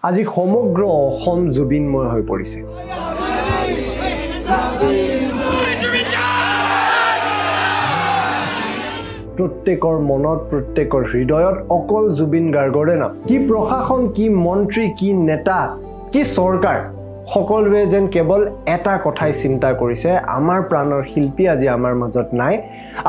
আজি সমগ্ৰ অসম জুবিনময় হৈ পৰিছে প্ৰত্যেকৰ মনত প্ৰত্যেকৰ হৃদয়ত অকল জুবিন গাৰ্গৰে নাম কি প্ৰশাসন কি মন্ত্ৰী কি নেতা কি চৰকাৰ সকলোৱে যেন কেৱল এটা কথাই চিন্তা কৰিছে আমাৰ প্ৰাণৰ শিল্পী আজি আমাৰ মাজত নাই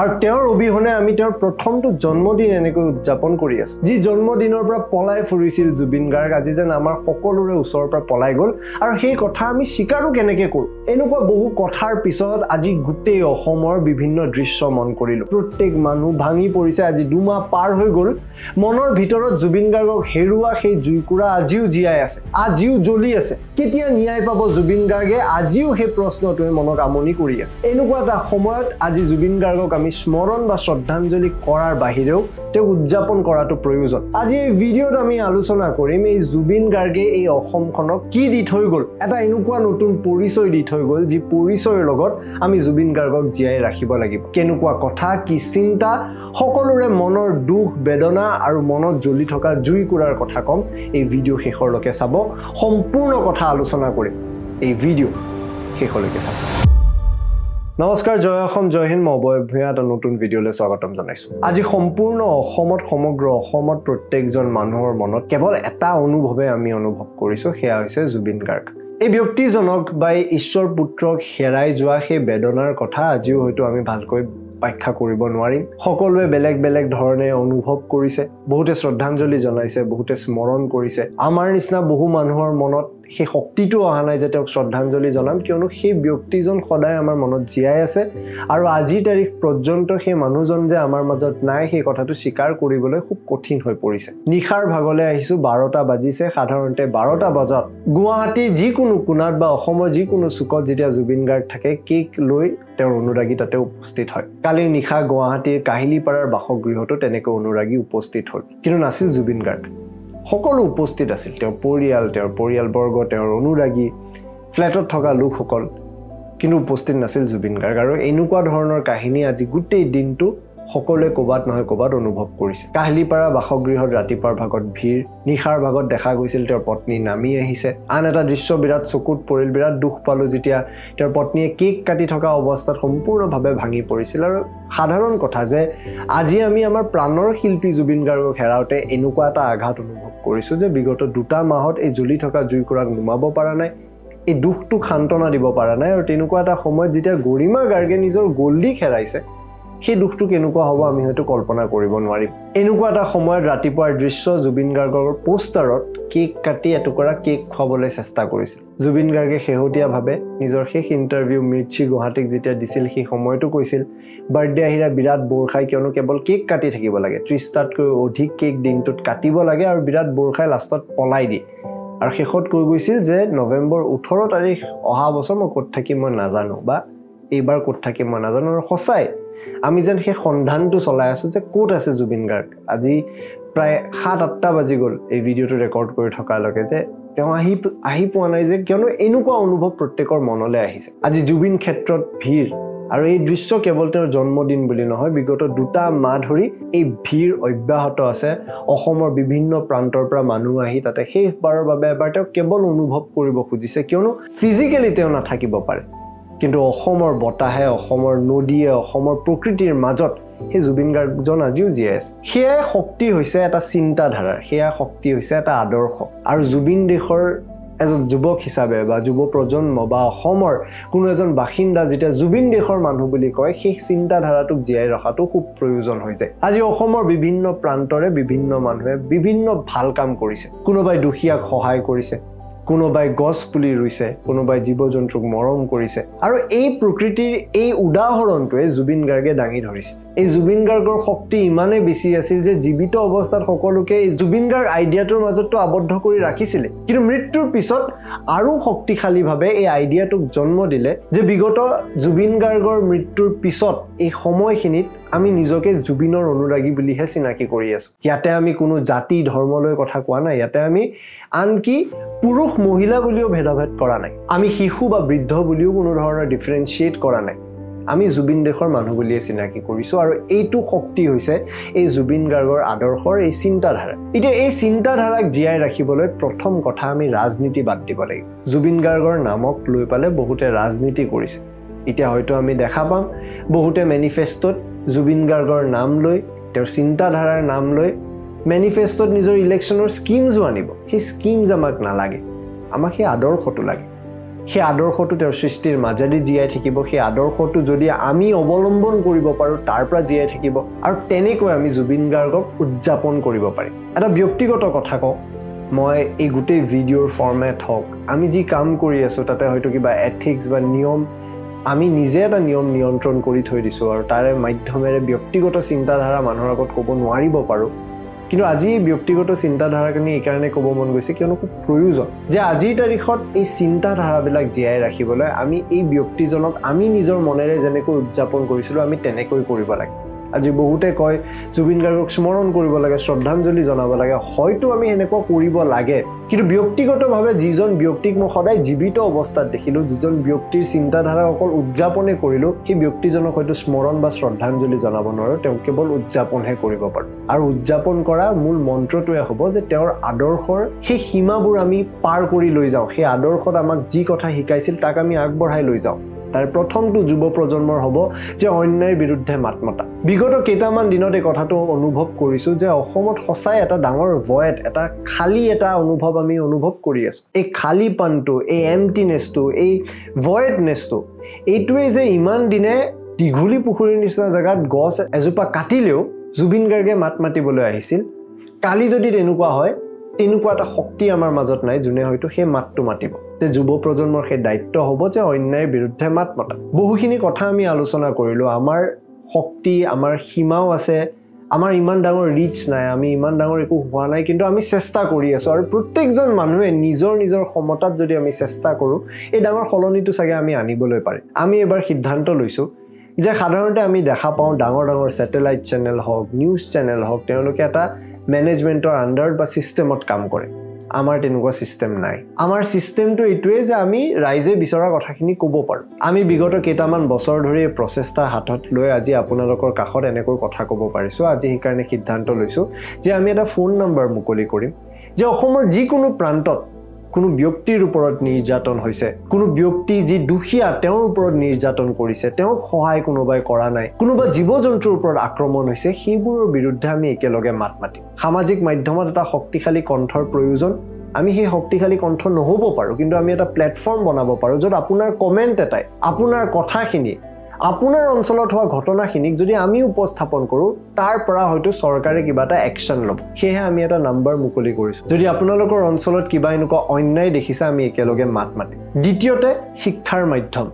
আৰু তেওঁৰ অবিহনে আমি তেওঁৰ প্ৰথমটো জন্মদিন এনেকৈ উদযাপন কৰি আছো যি জন্মদিনৰ পৰা পলাই ফুৰিছিল জুবিন গাৰ্গ আজি যেন আমাৰ সকলোৰে ওচৰৰ পৰা পলাই গ'ল আৰু সেই কথা আমি স্বীকাৰো কেনেকৈ কৰোঁ এনেকুৱা বহু কথাৰ পিছত আজি গোটেই অসমৰ বিভিন্ন দৃশ্য মন কৰিলোঁ প্ৰত্যেক মানুহ ভাঙি পৰিছে আজি দুমাহ পাৰ হৈ গ'ল মনৰ ভিতৰত জুবিন গাৰ্গক হেৰুৱা সেই জুইকুৰা আজিও জীয়াই আছে আজিও জ্বলি আছে কেতিয়া ন্যায় পাব জুবিন গাৰ্গে আজিও সেই প্ৰশ্নটোৱে মনক আমনি কৰি আছে এনেকুৱা এটা সময়ত আজি জুবিন গাৰ্গক আমি স্মৰণ বা শ্ৰদ্ধাঞ্জলি কৰাৰ বাহিৰেও তেওঁক উদযাপন কৰাটো প্ৰয়োজন আজি এই ভিডিঅ'ত আমি আলোচনা কৰিম এই জুবিন গাৰ্গে এই অসমখনক কি দি থৈ গ'ল এটা এনেকুৱা নতুন পৰিচয় দি থৈ গ'ল যি পৰিচয়ৰ লগত আমি জুবিন গাৰ্গক জীয়াই ৰাখিব লাগিব কেনেকুৱা কথা কি চিন্তা সকলোৰে মনৰ দুখ বেদনা আৰু মনত জ্বলি থকা জুইকুৰাৰ কথা কম এই ভিডিঅ' শেষৰলৈকে চাব সম্পূৰ্ণ কথা আলোচনা কৰিম এই ভিডিঅ' শেষলৈকে চাব নমস্কাৰ জয় অসম জয় হিন্দ মই অভয় ভূঞা এটা নতুন ভিডিঅ'লৈ স্বাগতম জনাইছোঁ আজি সম্পূৰ্ণ অসমত সমগ্ৰ অসমত প্ৰত্যেকজন মানুহৰ মনত কেৱল এটা অনুভৱে আমি অনুভৱ কৰিছোঁ সেয়া হৈছে জুবিন গাৰ্গ এই ব্যক্তিজনক বা ঈশ্বৰ পুত্ৰক হেৰাই যোৱা সেই বেদনাৰ কথা আজিও হয়তো আমি ভালকৈ ব্যাখ্যা কৰিব নোৱাৰিম সকলোৱে বেলেগ বেলেগ ধৰণে অনুভৱ কৰিছে বহুতে শ্ৰদ্ধাঞ্জলি জনাইছে বহুতে স্মৰণ কৰিছে আমাৰ নিচিনা বহু মানুহৰ মনত সেই শক্তিটো অহা নাই যে তেওঁক শ্ৰদ্ধাঞ্জলি জনাম কিয়নো সেই ব্যক্তিজন সদায় আমাৰ মনত জীয়াই আছে আৰু আজিৰ তাৰিখ পৰ্যন্ত সেই মানুহজন যে আমাৰ মাজত নাই সেই কথাটো স্বীকাৰ কৰিবলৈ খুব কঠিন হৈ পৰিছে নিশাৰ ভাগলৈ আহিছোঁ 12টা বাজিছে সাধাৰণতে 12টা বজাত গুৱাহাটীৰ যিকোনো কোণাত বা অসমৰ যিকোনো চুকত যেতিয়া জুবিন গাৰ্গ থাকে কেক লৈ তেওঁৰ অনুৰাগী তাতে উপস্থিত হয় কালি নিশা গুৱাহাটীৰ কাহিলীপাৰাৰ বাসগৃহতো তেনেকৈ অনুৰাগী উপস্থিত হ'ল কিন্তু নাছিল জুবিন গাৰ্গ সকলো উপস্থিত আছিল তেওঁৰ পৰিয়ালবৰ্গ তেওঁৰ অনুৰাগী ফ্লেটত থকা লোকসকল কিন্তু উপস্থিত নাছিল জুবিন গাৰ্গ আৰু এনেকুৱা ধৰণৰ কাহিনী আজি গোটেই দিনটো সকলোৱে ক'বাত নহয় ক'বাত অনুভৱ কৰিছে কাহিলীপাৰা বাসগৃহত ৰাতিপুৱাৰ ভাগত ভিৰ নিশাৰ ভাগত দেখা গৈছিল তেওঁৰ পত্নী নামি আহিছে আন এটা দৃশ্য বিৰাট চকুত পৰিল বিৰাট দুখ পালোঁ যেতিয়া তেওঁৰ পত্নীয়ে কেক কাটি থকা অৱস্থাত সম্পূৰ্ণভাৱে ভাঙি পৰিছিল আৰু সাধাৰণ কথা যে আজি আমি আমাৰ প্ৰাণৰ শিল্পী জুবিন গাৰ্গক হেৰাওঁতে এনেকুৱা এটা আঘাত অনুভৱ কৰিছোঁ যে বিগত 2টা মাহত এই জ্বলি থকা জুইকুৰাক নুমাব পৰা নাই এই দুখটোক সান্তনা দিব পৰা নাই আৰু তেনেকুৱা এটা সময়ত যেতিয়া গৰিমা গাৰ্গে নিজৰ গল্ডিক হেৰাইছে সেই দুখটো কেনেকুৱা হ'ব আমি হয়তো কল্পনা কৰিব নোৱাৰিম এনেকুৱা এটা সময়ত ৰাতিপুৱাৰ দৃশ্য জুবিন গাৰ্গৰ পোষ্টাৰত কেক কাটি এটুকুৰা কেক খুৱাবলৈ চেষ্টা কৰিছিল জুবিন গাৰ্গে শেহতীয়াভাৱে নিজৰ শেষ ইণ্টাৰভিউ মিৰ্চি গুৱাহাটীক যেতিয়া দিছিল সেই সময়তো কৈছিল বাৰ্থডে আহিলে বিৰাট বৰ খাই কিয়নো কেৱল কেক কাটি থাকিব লাগে 30টাতকৈ অধিক কেক দিনটোত কাটিব লাগে আৰু বিৰাট বৰ খাই লাষ্টত পলাই দিয়ে আৰু শেষত কৈ গৈছিল যে নৱেম্বৰ 18 তাৰিখ অহা বছৰ মই ক'ত থাকিম মই নাজানো বা এইবাৰ ক'ত থাকিম মই নাজানো আৰু সঁচাই আমি যেন সেই সন্ধানটো চলাই আছোঁ যে ক'ত আছে জুবিন গাৰ্গ আজি প্ৰায় 7-8টা বাজি গ'ল এই ভিডিঅ'টো ৰেকৰ্ড কৰি থকালৈকে যে তেওঁ আহি পোৱা নাই যে কিয়নো এনেকুৱা অনুভৱ প্ৰত্যেকৰ মনলৈ আহিছে আজি জুবিন ক্ষেত্ৰত ভিৰ আৰু এই দৃশ্য কেৱল তেওঁৰ জন্মদিন বুলি নহয় বিগত 2টা মাহ ধৰি এই ভিৰ অব্যাহত আছে অসমৰ বিভিন্ন প্ৰান্তৰ পৰা মানুহ আহি তাতে শেষবাৰৰ বাবে এবাৰ তেওঁ কেৱল অনুভৱ কৰিব খুজিছে কিয়নো ফিজিকেলি তেওঁ নাথাকিব পাৰে কিন্তু অসমৰ বতাহে অসমৰ নদীয়ে অসমৰ প্ৰকৃতিৰ মাজত সেই জুবিন গাৰ্গজন আজিও জীয়াই আছে সেয়াই শক্তি হৈছে এটা চিন্তাধাৰাৰ সেয়া শক্তি হৈছে এটা আদৰ্শ আৰু জুবিন দেশৰ এজন যুৱক হিচাপে বা যুৱ প্ৰজন্ম বা অসমৰ কোনো এজন বাসিন্দা যেতিয়া জুবিন দেশৰ মানুহ বুলি কয় সেই চিন্তাধাৰাটোক জীয়াই ৰখাটো খুব প্ৰয়োজন হৈ যায় আজি অসমৰ বিভিন্ন প্ৰান্তৰে বিভিন্ন মানুহে বিভিন্ন ভাল কাম কৰিছে কোনোবাই দুখীয়াক সহায় কৰিছে কোনোবাই গছ পুলি ৰুইছে কোনোবাই জীৱ জন্তুক মৰম কৰিছে আৰু এই প্ৰকৃতিৰ এই উদাহৰণটোৱে জুবিন গাৰ্গে দাঙি ধৰিছে এই জুবিন গাৰ্গৰ শক্তি ইমানেই বেছি আছিল যে জীৱিত অৱস্থাত সকলোকে এই জুবিন গাৰ্গ আইডিয়াটোৰ মাজতো আবদ্ধ কৰি ৰাখিছিলে কিন্তু মৃত্যুৰ পিছত আৰু শক্তিশালীভাৱে এই আইডিয়াটোক জন্ম দিলে যে বিগত জুবিন গাৰ্গৰ মৃত্যুৰ পিছত এই সময়খিনিত আমি নিজকে জুবিনৰ অনুৰাগী বুলিহে চিনাকি কৰি আছোঁ ইয়াতে আমি কোনো জাতি ধৰ্মলৈ কথা কোৱা নাই ইয়াতে আমি আনকি পুৰুষ মহিলা বুলিও ভেদাভেদ কৰা নাই আমি শিশু বা বৃদ্ধ বুলিও কোনো ধৰণৰ ডিফাৰেন্সিয়েট কৰা নাই আমি জুবিন দেশৰ মানুহ বুলিয়ে চিনাকি কৰিছো আৰু এইটো শক্তি হৈছে এই জুবিন গাৰ্গৰ আদৰ্শৰ এই চিন্তাধাৰা এতিয়া এই চিন্তাধাৰাক জীয়াই ৰাখিবলৈ প্ৰথম কথা আমি ৰাজনীতি বাদ দিব লাগিব জুবিন গাৰ্গৰ নামক লৈ পালে বহুতে ৰাজনীতি কৰিছে এতিয়া হয়তো আমি দেখা পাম বহুতে মেনিফেষ্টত জুবিন গাৰ্গৰ নাম লৈ তেওঁৰ চিন্তাধাৰাৰ নাম লৈ মেনিফেষ্টত নিজৰ ইলেকশ্যনৰ স্কিমজো আনিব সেই স্কিমজ আমাক নালাগে আমাক সেই আদৰ্শটো লাগে সেই আদৰ্শটো তেওঁৰ সৃষ্টিৰ মাজেদি জীয়াই থাকিব সেই আদৰ্শটো যদি আমি অৱলম্বন কৰিব পাৰো তাৰ পৰা জীয়াই থাকিব আৰু তেনেকৈ আমি জুবিন গাৰ্গক উদযাপন কৰিব পাৰিম এটা ব্যক্তিগত কথা কওঁ মই এই গোটেই ভিডিঅ'ৰ ফৰ্মেট হওক আমি যি কাম কৰি আছো তাতে হয়তো কিবা এথিক্স বা নিয়ম আমি নিজে এটা নিয়ম নিয়ন্ত্ৰণ কৰি থৈ দিছো আৰু তাৰে মাধ্যমেৰে ব্যক্তিগত চিন্তাধাৰা মানুহৰ আগত ক'ব নোৱাৰিব পাৰো কিন্তু আজি ব্যক্তিগত চিন্তাধাৰাখিনি এই কাৰণে ক'ব মন গৈছে কিয়নো খুব প্ৰয়োজন যে আজিৰ তাৰিখত এই চিন্তাধাৰাবিলাক জীয়াই ৰাখিবলৈ আমি এই ব্যক্তিজনক আমি নিজৰ মনেৰে যেনেকৈ উদযাপন কৰিছিলোঁ আমি তেনেকৈ কৰিব লাগে আজি বহুতে কয় জুবিন গাৰ্গক স্মৰণ কৰিব লাগে শ্ৰদ্ধাঞ্জলি জনাব লাগে হয়তো আমি এনেকুৱা কৰিব লাগে কিন্তু ব্যক্তিগতভাৱে যিজন ব্যক্তিক মই সদায় জীৱিত অৱস্থাত দেখিলোঁ যিজন ব্যক্তিৰ চিন্তাধাৰা অকল উদযাপনে কৰিলোঁ সেই ব্যক্তিজনক হয়তো স্মৰণ বা শ্ৰদ্ধাঞ্জলি জনাব নোৱাৰোঁ তেওঁ কেৱল উদযাপনহে কৰিব পাৰোঁ আৰু উদযাপন কৰা মূল মন্ত্ৰটোৱে হ'ব যে তেওঁৰ আদৰ্শৰ সেই সীমাবোৰ আমি পাৰ কৰি লৈ যাওঁ সেই আদৰ্শত আমাক যি কথা শিকাইছিল তাক আমি আগবঢ়াই লৈ যাওঁ তাৰ প্ৰথমটো যুৱ প্ৰজন্মৰ হ'ব যে অন্যায়ৰ বিৰুদ্ধে মাত মতা বিগত কেইটামান দিনত এই কথাটো অনুভৱ কৰিছোঁ যে অসমত সঁচাই এটা ডাঙৰ ভয়েড এটা খালী এটা অনুভৱ আমি অনুভৱ কৰি আছোঁ এই খালীপনটো এই এমটিনেছটো এই ভয়েডনেছটো এইটোৱে যে ইমান দিনে দীঘলী পুখুৰীৰ নিচিনা জেগাত গছ এজোপা কাটিলেও জুবিন গাৰ্গে মাত মাতিবলৈ আহিছিল কালি যদি তেনেকুৱা হয় তেনেকুৱা এটা শক্তি আমাৰ মাজত নাই যোনে হয়তো সেই মাতটো মাতিব যে যুৱ প্ৰজন্মৰ সেই দায়িত্ব হ'ব যে অন্যায়ৰ বিৰুদ্ধে মাত মতা বহুখিনি কথা আমি আলোচনা কৰিলোঁ আমাৰ শক্তি আমাৰ সীমাও আছে আমাৰ ইমান ডাঙৰ ৰিচ নাই আমি ইমান ডাঙৰ একো হোৱা নাই কিন্তু আমি চেষ্টা কৰি আছোঁ আৰু প্ৰত্যেকজন মানুহে নিজৰ নিজৰ ক্ষমতাত যদি আমি চেষ্টা কৰোঁ এই ডাঙৰ সলনিটো চাগে আমি আনিবলৈ পাৰিম আমি এবাৰ সিদ্ধান্ত লৈছোঁ যে সাধাৰণতে আমি দেখা পাওঁ ডাঙৰ ডাঙৰ ছেটেলাইট চেনেল হওক নিউজ চেনেল হওক তেওঁলোকে এটা মেনেজমেণ্টৰ আণ্ডাৰত বা ছিষ্টেমত কাম কৰে আমাৰ তেনেকুৱা ছিষ্টেম নাই আমাৰ ছিষ্টেমটো এইটোৱে যে আমি ৰাইজে বিচৰা কথাখিনি ক'ব পাৰোঁ আমি বিগত কেইটামান বছৰ ধৰি এই প্ৰচেষ্টা হাতত লৈ আজি আপোনালোকৰ কাষত এনেকৈ কথা ক'ব পাৰিছোঁ আজি সেইকাৰণে সিদ্ধান্ত লৈছোঁ যে আমি এটা ফোন নম্বৰ মুকলি কৰিম যে অসমৰ যিকোনো প্ৰান্তত কোনো ব্যক্তিৰ ওপৰত নিৰ্যাতন হৈছে কোনো ব্যক্তি যি দুখীয়া তেওঁৰ ওপৰত নিৰ্যাতন কৰিছে তেওঁক সহায় কোনোবাই কৰা নাই কোনোবা জীৱ জন্তুৰ ওপৰত আক্ৰমণ হৈছে সেইবোৰৰ বিৰুদ্ধে আমি একেলগে মাত মাতিম সামাজিক মাধ্যমত এটা শক্তিশালী কণ্ঠৰ প্ৰয়োজন আমি সেই শক্তিশালী কণ্ঠ নহ'ব পাৰোঁ কিন্তু আমি এটা প্লেটফৰ্ম বনাব পাৰোঁ য'ত আপোনাৰ কমেণ্ট এটাই আপোনাৰ কথাখিনি আপোনাৰ অঞ্চলত হোৱা ঘটনাখিনিক যদি আমি উপস্থাপন কৰোঁ তাৰ পৰা হয়তো চৰকাৰে কিবা এটা একশ্যন ল'ব সেয়েহে আমি এটা নম্বৰ মুকলি কৰিছোঁ যদি আপোনালোকৰ অঞ্চলত কিবা এনেকুৱা অন্যায় দেখিছে আমি একেলগে মাত মাতিম দ্বিতীয়তে শিক্ষাৰ মাধ্যম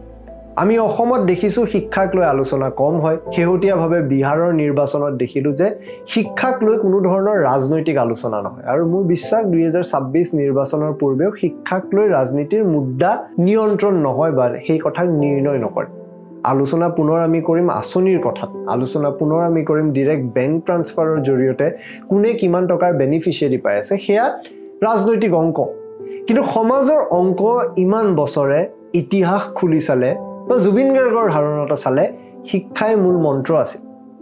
আমি অসমত দেখিছোঁ শিক্ষাক লৈ আলোচনা কম হয় শেহতীয়াভাৱে বিহাৰৰ নিৰ্বাচনত দেখিলোঁ যে শিক্ষাক লৈ কোনো ধৰণৰ ৰাজনৈতিক আলোচনা নহয় আৰু মোৰ বিশ্বাস 2026 নিৰ্বাচনৰ পূৰ্বেও শিক্ষাক লৈ ৰাজনীতিৰ মুদ্দা নিয়ন্ত্ৰণ নহয় বা সেই কথাক নিৰ্ণয় নকৰে আলোচনা পুনৰ আমি কৰিম আঁচনিৰ কথাত আলোচনা পুনৰ আমি কৰিম ডিৰেক্ট বেংক ট্ৰান্সফাৰৰ জৰিয়তে কোনে কিমান টকাৰ বেনিফিচিয়াৰী পাই আছে সেয়া ৰাজনৈতিক অংক কিন্তু সমাজৰ অংক ইমান বছৰে ইতিহাস খুলি চালে বা জুবিন গাৰ্গৰ ধাৰণাটো চালে শিক্ষাই মূল মন্ত্ৰ আছে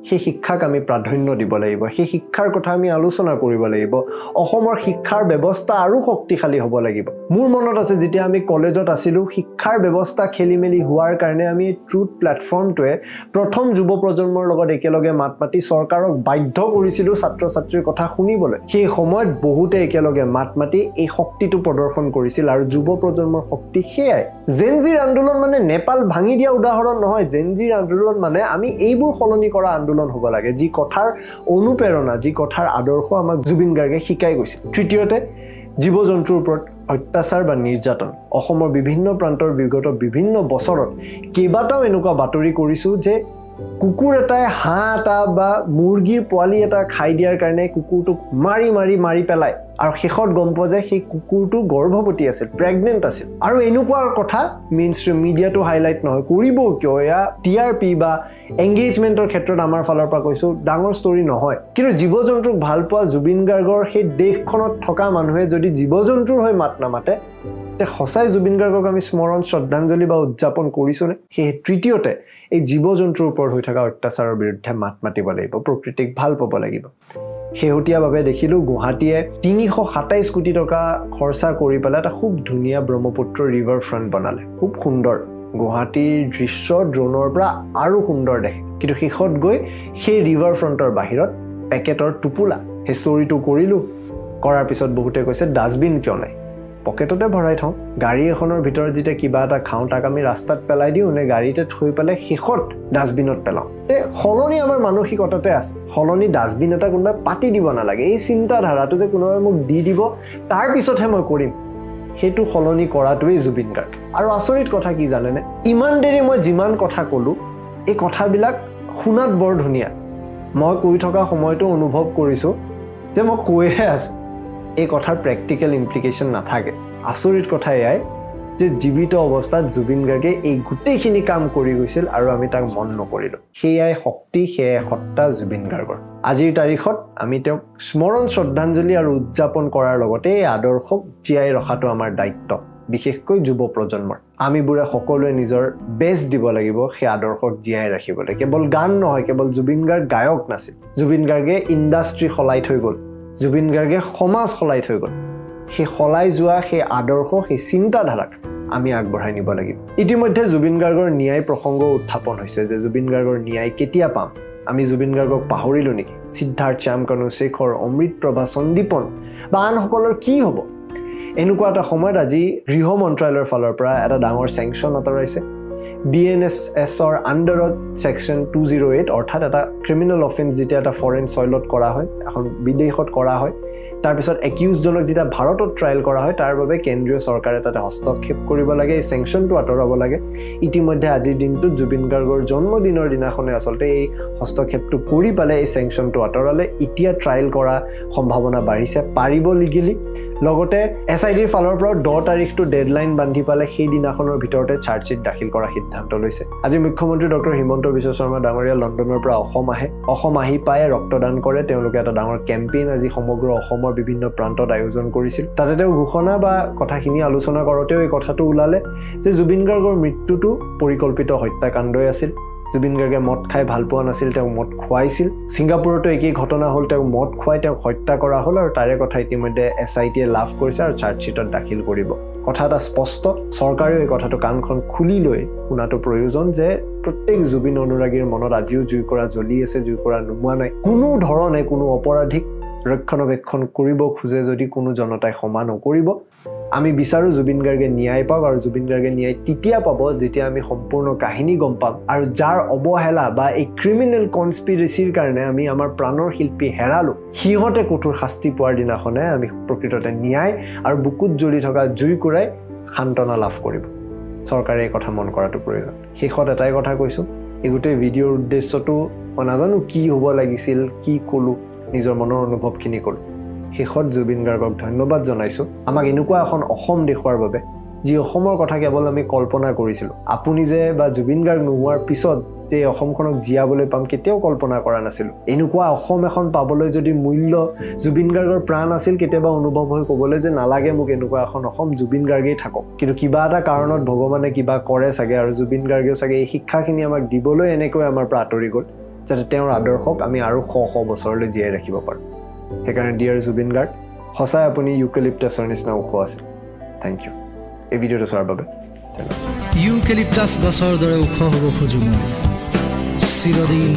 সেই শিক্ষাক আমি প্ৰাধান্য দিব লাগিব সেই শিক্ষাৰ কথা আমি আলোচনা কৰিব লাগিব অসমৰ শিক্ষাৰ ব্যৱস্থা আৰু শক্তিশালী হ'ব লাগিব মোৰ মনত আছে যেতিয়া আমি কলেজত আছিলোঁ শিক্ষাৰ ব্যৱস্থা খেলিমেলি হোৱাৰ কাৰণে আমি ট্ৰুথ প্লেটফৰ্মটোৱে প্ৰথম যুৱ প্ৰজন্মৰ লগত একেলগে মাত মাতি চৰকাৰক বাধ্য কৰিছিলোঁ ছাত্ৰ ছাত্ৰীৰ কথা শুনিবলৈ সেই সময়ত বহুতে একেলগে মাত মাতি এই শক্তিটো প্ৰদৰ্শন কৰিছিল আৰু যুৱ প্ৰজন্মৰ শক্তি সেয়াই জেনজিৰ আন্দোলন মানে নেপাল ভাঙি দিয়া উদাহৰণ নহয় জেনজিৰ আন্দোলন মানে আমি এইবোৰ সলনি কৰা আন্দোলন হ'ব লাগে যি কথাৰ অনুপ্ৰেৰণা যি কথাৰ আদৰ্শ আমাক জুবিন গাৰ্গে শিকাই গৈছে তৃতীয়তে জীৱ জন্তুৰ ওপৰত অত্যাচাৰ বা নিৰ্যাতন অসমৰ বিভিন্ন প্ৰান্তৰ বিগত বিভিন্ন বছৰত কেইবাটাও এনেকুৱা বাতৰি কৰিছোঁ যে কুকুৰ এটাই হাঁহ এটা বা মুৰ্গীৰ পোৱালি এটা খাই দিয়াৰ কাৰণে কুকুৰটোক মাৰি পেলায় আৰু শেষত গম পোৱা যায় সেই কুকুৰটো গৰ্ভৱতী আছিল প্ৰেগনেণ্ট আছিল আৰু এনেকুৱা কথা মেইন ষ্ট্ৰীম মিডিয়াটো হাইলাইট নহয় কৰিব কিয় এয়া টিআৰপি বা এংগেজমেণ্টৰ ক্ষেত্ৰত আমাৰ ফালৰ পৰা কৈছোঁ ডাঙৰ ষ্টৰী নহয় কিন্তু জীৱ জন্তুক ভাল পোৱা জুবিন গাৰ্গৰ সেই দেশখনত থকা মানুহে যদি জীৱ জন্তুৰ হৈ মাত নামাতে তে সঁচাই জুবিন গাৰ্গক আমি স্মৰণ শ্ৰদ্ধাঞ্জলি বা উদযাপন কৰিছোনে সেই তৃতীয়তে এই জীৱ-জন্তুৰ ওপৰত হৈ থকা অত্যাচাৰৰ বিৰুদ্ধে মাত মাতিব লাগিব প্ৰকৃতিক ভাল পাব লাগিব শেহতীয়াভাৱে দেখিলোঁ গুৱাহাটীয়ে ৩২৭ কোটি টকা খৰচা কৰি পেলাই এটা খুব ধুনীয়া ব্ৰহ্মপুত্ৰ ৰিভাৰ ফ্ৰণ্ট বনালে খুব সুন্দৰ গুৱাহাটীৰ দৃশ্য ড্ৰোনৰ পৰা আৰু সুন্দৰ দেখে কিন্তু শেষত গৈ সেই ৰিভাৰ ফ্ৰণ্টৰ বাহিৰত পেকেটৰ টোপোলা সেই ষ্টৰিটো কৰিলোঁ কৰাৰ পিছত বহুতে কৈছে ডাষ্টবিন কিয় নাই পকেটতে ভৰাই থওঁ গাড়ী এখনৰ ভিতৰত যেতিয়া কিবা এটা খাওঁ তাক আমি ৰাস্তাত পেলাই দিওঁ নে গাড়ীতে থৈ পেলাই শেষত ডাষ্টবিনত পেলাওঁ সলনি আমাৰ মানসিকতাতে আছে সলনি ডাষ্টবিন এটা কোনোবাই পাতি দিব নালাগে এই চিন্তাধাৰাটো যে কোনোবাই মোক দি দিব তাৰ পিছতহে মই কৰিম সেইটো সলনি কৰাটোৱেই জুবিন গাৰ্গ আৰু আচৰিত কথা কি জানেনে ইমান দেৰি মই যিমান কথা ক'লোঁ এই কথাবিলাক শুনাত বৰ ধুনীয়া মই কৈ থকা সময়টো অনুভৱ কৰিছোঁ যে মই কৈহে আছোঁ এই কথাৰ প্ৰেক্টিকেল ইমপ্লিকেশ্যন নাথাকে আচৰিত কথা এয়াই যে জীৱিত অৱস্থাত জুবিন গাৰ্গে এই গোটেইখিনি কাম কৰি গৈছিল আৰু আমি তাক মন নকৰিলোঁ সেয়াই শক্তি সেয়াই সত্তা জুবিন গাৰ্গৰ আজিৰ তাৰিখত আমি তেওঁক স্মৰণ শ্ৰদ্ধাঞ্জলি আৰু উদযাপন কৰাৰ লগতে এই আদৰ্শক জীয়াই ৰখাটো আমাৰ দায়িত্ব বিশেষকৈ যুৱ প্ৰজন্মৰ আমিবোৰে সকলোৱে নিজৰ বেষ্ট দিব লাগিব সেই আদৰ্শক জীয়াই ৰাখিবলৈ কেৱল গান নহয় কেৱল জুবিন গাৰ্গ গায়ক নাছিল জুবিন গাৰ্গে ইণ্ডাষ্ট্ৰী সলাই থৈ গ'ল জুবিন গাৰ্গে সমাজ সলাই থৈ গ'ল সেই সলাই যোৱা সেই আদৰ্শ সেই চিন্তাধাৰাক আমি আগবঢ়াই নিব লাগিব ইতিমধ্যে জুবিন গাৰ্গৰ ন্যায় প্ৰসংগ উত্থাপন হৈছে যে জুবিন গাৰ্গৰ ন্যায় কেতিয়া পাম আমি জুবিন গাৰ্গক পাহৰিলোঁ নেকি সিদ্ধাৰ্থ শ্যামকানু শেখৰ অমৃত প্ৰভা সন্দীপন বা আনসকলৰ কি হ'ব এনেকুৱা এটা সময়ত আজি গৃহ মন্ত্ৰালয়ৰ ফালৰ পৰা এটা ডাঙৰ চেংচন আঁতৰাইছে BNSSৰ আণ্ডাৰত ছেকশ্যন 208 অৰ্থাৎ এটা ক্ৰিমিনেল অফেন্স যেতিয়া এটা ফৰেন সইলত কৰা হয় এখন বিদেশত কৰা হয় তাৰপিছত একিউজজনক যেতিয়া ভাৰতত ট্ৰায়েল কৰা হয় তাৰ বাবে কেন্দ্ৰীয় চৰকাৰে তাতে হস্তক্ষেপ কৰিব লাগে এই চেংচনটো আঁতৰাব লাগে ইতিমধ্যে আজিৰ দিনটোত জুবিন গাৰ্গৰ জন্মদিনৰ দিনাখনে আচলতে এই হস্তক্ষেপটো কৰি পালে এই চেংচনটো আঁতৰালে এতিয়া ট্ৰায়েল কৰা সম্ভাৱনা বাঢ়িছে পাৰিব লিগেলি লগতে SITৰ ফালৰ পৰা 10 তাৰিখটো ডেডলাইন বান্ধি পালে সেই দিনাখনৰ ভিতৰতে চাৰ্জশ্বিট দাখিল কৰা সিদ্ধান্ত লৈছে আজি মুখ্যমন্ত্ৰী ডক্টৰ হিমন্ত বিশ্ব শৰ্মা ডাঙৰীয়া লণ্ডনৰ পৰা অসম আহি পায় ৰক্তদান কৰে তেওঁলোকে এটা ডাঙৰ কেম্পেইন আজি সমগ্ৰ অসমৰ বিভিন্ন প্ৰান্তত আয়োজন কৰিছিল তাতে তেওঁ ঘোষণা বা কথাখিনি আলোচনা কৰোঁতেও এই কথাটো ওলালে যে জুবিন গাৰ্গৰ মৃত্যুটো পৰিকল্পিত হত্যাকাণ্ডই আছিল জুবিন গাৰ্গে মদ খাই ভাল পোৱা নাছিল তেওঁ মদ খুৱাইছিল সিংগাপুৰতো একেই ঘটনা হ'ল তেওঁ মদ খুৱাই তেওঁক হত্যা কৰা হ'ল আৰু তাৰে কথা ইতিমধ্যে SITয়ে লাভ কৰিছে আৰু চাৰ্জশ্বিটত দাখিল কৰিব কথা এটা স্পষ্ট চৰকাৰেও এই কথাটো কাণখন খুলি লৈ শুনাটো প্ৰয়োজন যে প্ৰত্যেক জুবিন অনুৰাগীৰ মনত আজিও জুইকুৰা জ্বলি আছে জুইকুৰা নুমুৱা নাই কোনো ধৰণে কোনো অপৰাধীক ৰক্ষণাবেক্ষণ কৰিব খোজে যদি কোনো জনতাই ক্ষমা নকৰিব আমি বিচাৰো জুবিন গাৰ্গে ন্যায় পাওক আৰু জুবিন গাৰ্গে ন্যায় তেতিয়া পাব যেতিয়া আমি সম্পূৰ্ণ কাহিনী গম পাম আৰু যাৰ অৱহেলা বা এই ক্ৰিমিনেল কনস্পিৰেচিৰ কাৰণে আমি আমাৰ প্ৰাণৰ শিল্পী হেৰালো সিহঁতে কঠোৰ শাস্তি পোৱাৰ দিনাখনে আমি প্ৰকৃততে ন্যায় আৰু বুকুত জ্বলি থকা জুইকুৰাই সান্তনা লাভ কৰিব চৰকাৰে এই কথা মন কৰাটো প্ৰয়োজন শেষত এটাই কথা কৈছোঁ এই গোটেই ভিডিঅ'ৰ উদ্দেশ্যটো মই নাজানো কি হ'ব লাগিছিল কি ক'লোঁ নিজৰ মনৰ অনুভৱখিনি ক'লোঁ শেষত জুবিন গাৰ্গক ধন্যবাদ জনাইছোঁ আমাক এনেকুৱা এখন অসম দেখুৱাৰ বাবে যি অসমৰ কথা কেৱল আমি কল্পনা কৰিছিলোঁ আপুনি যে বা জুবিন গাৰ্গ নোহোৱাৰ পিছত যে অসমখনক জীয়াবলৈ পাম কেতিয়াও কল্পনা কৰা নাছিলোঁ এনেকুৱা অসম এখন পাবলৈ যদি মূল্য জুবিন গাৰ্গৰ প্ৰাণ আছিল কেতিয়াবা অনুভৱ হৈ ক'বলৈ যে নালাগে মোক এনেকুৱা এখন অসম জুবিন গাৰ্গেই থাকক কিন্তু কিবা এটা কাৰণত ভগৱানে কিবা কৰে চাগে আৰু জুবিন গাৰ্গেও চাগে এই শিক্ষাখিনি আমাক দিবলৈ এনেকৈ আমাৰ পৰা আঁতৰি গ'ল যাতে তেওঁৰ আদৰ্শক আমি আৰু শ বছৰলৈ জীয়াই ৰাখিব পাৰোঁ সেইকাৰণে ডিয়াৰ জুবিন গাৰ্গ সঁচাই আপুনি ইউকেলিপ্টাছৰ নিচিনা ওখ আছে থেংক ইউ এই ভিডিঅ'টো চোৱাৰ বাবে ইউকেলিপ্টাছ গছৰ দৰে ওখ হ'ব খোজো মই চিৰদিন